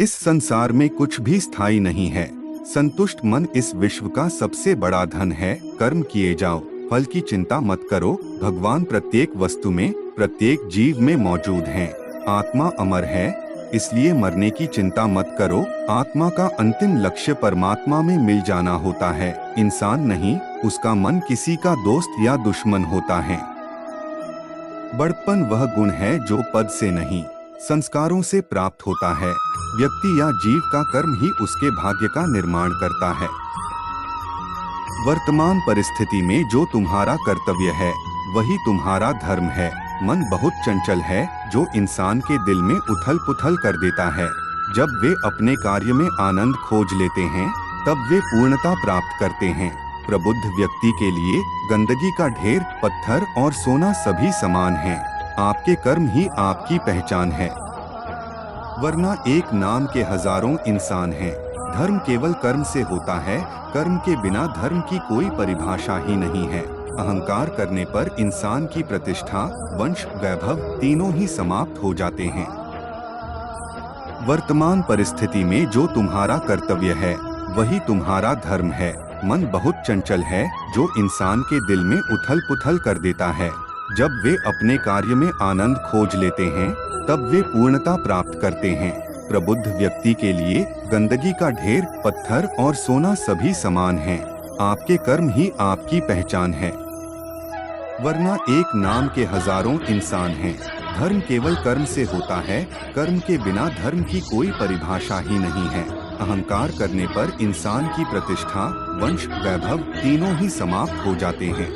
इस संसार में कुछ भी स्थायी नहीं है। संतुष्ट मन इस विश्व का सबसे बड़ा धन है। कर्म किए जाओ, फल की चिंता मत करो। भगवान प्रत्येक वस्तु में, प्रत्येक जीव में मौजूद हैं। आत्मा अमर है, इसलिए मरने की चिंता मत करो। आत्मा का अंतिम लक्ष्य परमात्मा में मिल जाना होता है, इंसान नहीं। उसका मन किसी का दोस्त या दुश्मन होता है। बड़प्पन वह गुण है जो पद से नहीं, संस्कारों से प्राप्त होता है। व्यक्ति या जीव का कर्म ही उसके भाग्य का निर्माण करता है। वर्तमान परिस्थिति में जो तुम्हारा कर्तव्य है वही तुम्हारा धर्म है। मन बहुत चंचल है, जो इंसान के दिल में उथल पुथल कर देता है। जब वे अपने कार्य में आनंद खोज लेते हैं तब वे पूर्णता प्राप्त करते हैं। प्रबुद्ध व्यक्ति के लिए गंदगी का ढेर, पत्थर और सोना सभी समान हैं। आपके कर्म ही आपकी पहचान है, वरना एक नाम के हजारों इंसान हैं। धर्म केवल कर्म से होता है, कर्म के बिना धर्म की कोई परिभाषा ही नहीं है। अहंकार करने पर इंसान की प्रतिष्ठा, वंश, वैभव तीनों ही समाप्त हो जाते हैं। वर्तमान परिस्थिति में जो तुम्हारा कर्तव्य है वही तुम्हारा धर्म है। मन बहुत चंचल है, जो इंसान के दिल में उथल पुथल कर देता है। जब वे अपने कार्य में आनंद खोज लेते हैं तब वे पूर्णता प्राप्त करते हैं। प्रबुद्ध व्यक्ति के लिए गंदगी का ढेर, पत्थर और सोना सभी समान हैं। आपके कर्म ही आपकी पहचान है, वरना एक नाम के हजारों इंसान हैं। धर्म केवल कर्म से होता है, कर्म के बिना धर्म की कोई परिभाषा ही नहीं है। अहंकार करने पर इंसान की प्रतिष्ठा, वंश, वैभव तीनों ही समाप्त हो जाते हैं।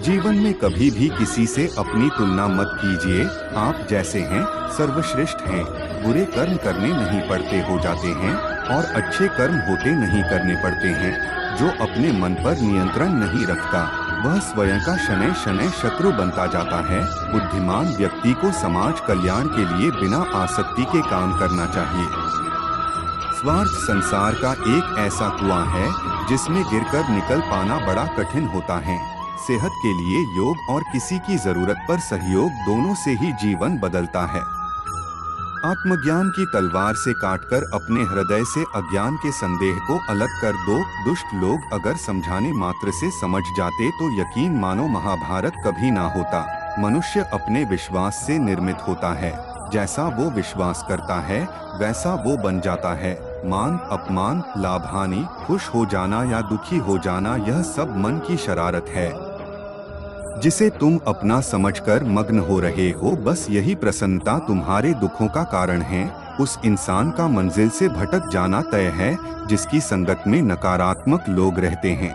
जीवन में कभी भी किसी से अपनी तुलना मत कीजिए। आप जैसे हैं सर्वश्रेष्ठ हैं। बुरे कर्म करने नहीं पड़ते हो जाते हैं और अच्छे कर्म होते नहीं करने पड़ते हैं। जो अपने मन पर नियंत्रण नहीं रखता वह स्वयं का शनै शनै शत्रु बनता जाता है। बुद्धिमान व्यक्ति को समाज कल्याण के लिए बिना आसक्ति के काम करना चाहिए। स्वार्थ संसार का एक ऐसा कुआं है जिसमें गिरकर निकल पाना बड़ा कठिन होता है। सेहत के लिए योग और किसी की जरूरत पर सहयोग, दोनों से ही जीवन बदलता है। आत्मज्ञान की तलवार से काटकर अपने हृदय से अज्ञान के संदेह को अलग कर दो। दुष्ट लोग अगर समझाने मात्र से समझ जाते तो यकीन मानो महाभारत कभी ना होता। मनुष्य अपने विश्वास से निर्मित होता है। जैसा वो विश्वास करता है वैसा वो बन जाता है। मान अपमान, लाभ हानि, खुश हो जाना या दुखी हो जाना, यह सब मन की शरारत है जिसे तुम अपना समझकर मग्न हो रहे हो। बस यही प्रसन्नता तुम्हारे दुखों का कारण है। उस इंसान का मंजिल से भटक जाना तय है जिसकी संगत में नकारात्मक लोग रहते हैं।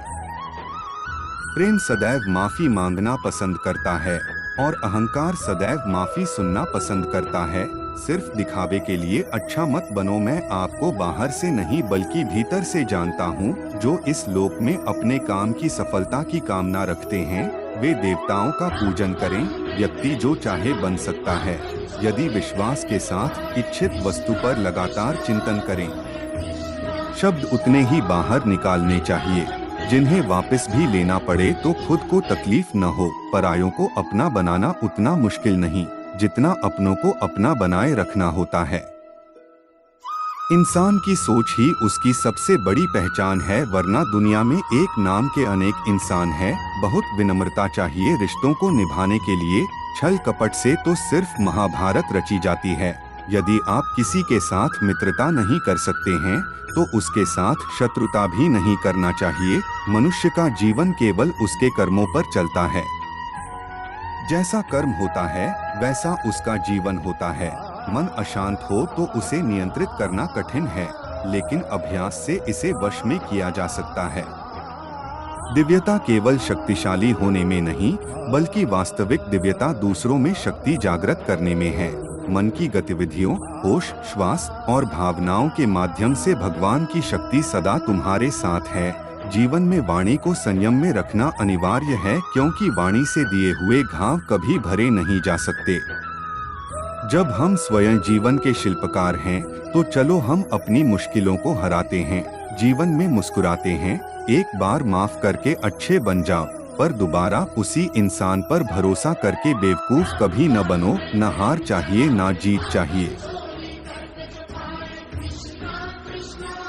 प्रेम सदैव माफी मांगना पसंद करता है और अहंकार सदैव माफी सुनना पसंद करता है। सिर्फ दिखावे के लिए अच्छा मत बनो। मैं आपको बाहर से नहीं बल्कि भीतर से जानता हूँ। जो इस लोक में अपने काम की सफलता की कामना रखते हैं वे देवताओं का पूजन करें। व्यक्ति जो चाहे बन सकता है यदि विश्वास के साथ इच्छित वस्तु पर लगातार चिंतन करें। शब्द उतने ही बाहर निकालने चाहिए जिन्हें वापस भी लेना पड़े तो खुद को तकलीफ न हो। परायों को अपना बनाना उतना मुश्किल नहीं जितना अपनों को अपना बनाए रखना होता है। इंसान की सोच ही उसकी सबसे बड़ी पहचान है, वरना दुनिया में एक नाम के अनेक इंसान हैं। बहुत विनम्रता चाहिए रिश्तों को निभाने के लिए। छल कपट से तो सिर्फ महाभारत रची जाती है। यदि आप किसी के साथ मित्रता नहीं कर सकते हैं तो उसके साथ शत्रुता भी नहीं करना चाहिए। मनुष्य का जीवन केवल उसके कर्मों पर चलता है। जैसा कर्म होता है वैसा उसका जीवन होता है। मन अशांत हो तो उसे नियंत्रित करना कठिन है, लेकिन अभ्यास से इसे वश में किया जा सकता है। दिव्यता केवल शक्तिशाली होने में नहीं बल्कि वास्तविक दिव्यता दूसरों में शक्ति जागृत करने में है। मन की गतिविधियों, होश, श्वास और भावनाओं के माध्यम से भगवान की शक्ति सदा तुम्हारे साथ है। जीवन में वाणी को संयम में रखना अनिवार्य है, क्योंकि वाणी से दिए हुए घाव कभी भरे नहीं जा सकते। जब हम स्वयं जीवन के शिल्पकार हैं तो चलो हम अपनी मुश्किलों को हराते हैं, जीवन में मुस्कुराते हैं। एक बार माफ करके अच्छे बन जाओ, पर दोबारा उसी इंसान पर भरोसा करके बेवकूफ कभी न बनो। न हार चाहिए, न जीत चाहिए। ज्ञानज्योतिर्गमय